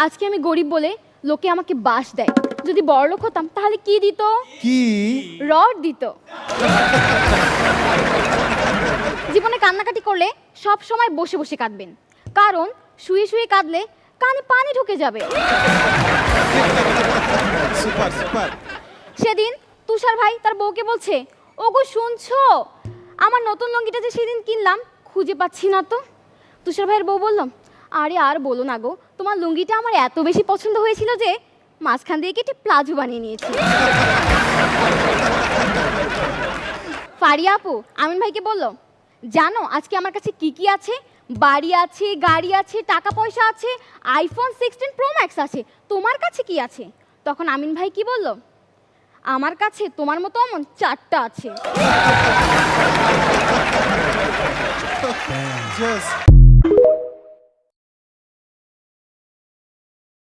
আজকে আমি গরিব বলে লোকে আমাকে বাস দেয়, যদি বড়লোক হতাম তাহলে কি দিত? কি? রড দিত। জীবনে কান্নাকাটি করলে সব সময় বসে বসে কাঁদবেন, কারণ শুয়ে শুয়ে কাঁদলে কানে পানি ঢুকে যাবে। Super super. সেদিন তুষার ভাই তার বউকে বলছে, ওগো শুনছো, আমার নতুন লুঙ্গিটা যে সেদিন কিনলাম খুঁজে পাচ্ছি না তো। তুষার ভাইয়ের বউ বলল, আরে আর বলো না গো, তোমার লুঙ্গিটা আমার এত বেশি পছন্দ হয়েছিল যে মাঝখান দিয়ে কেটে প্লাজো বানিয়ে নিয়েছি। ফারিয়া আপু আমিন ভাইকে বলল, জানো আজকে আমার কাছে কি কি আছে? বাড়ি আছে, গাড়ি আছে, টাকা পয়সা আছে, আইফোন 16 প্রো ম্যাক্স আছে, তোমার কাছে কি আছে? তখন আমিন ভাই কি বলল, আমার কাছে তোমার মতো অমন 4টা আছে। Just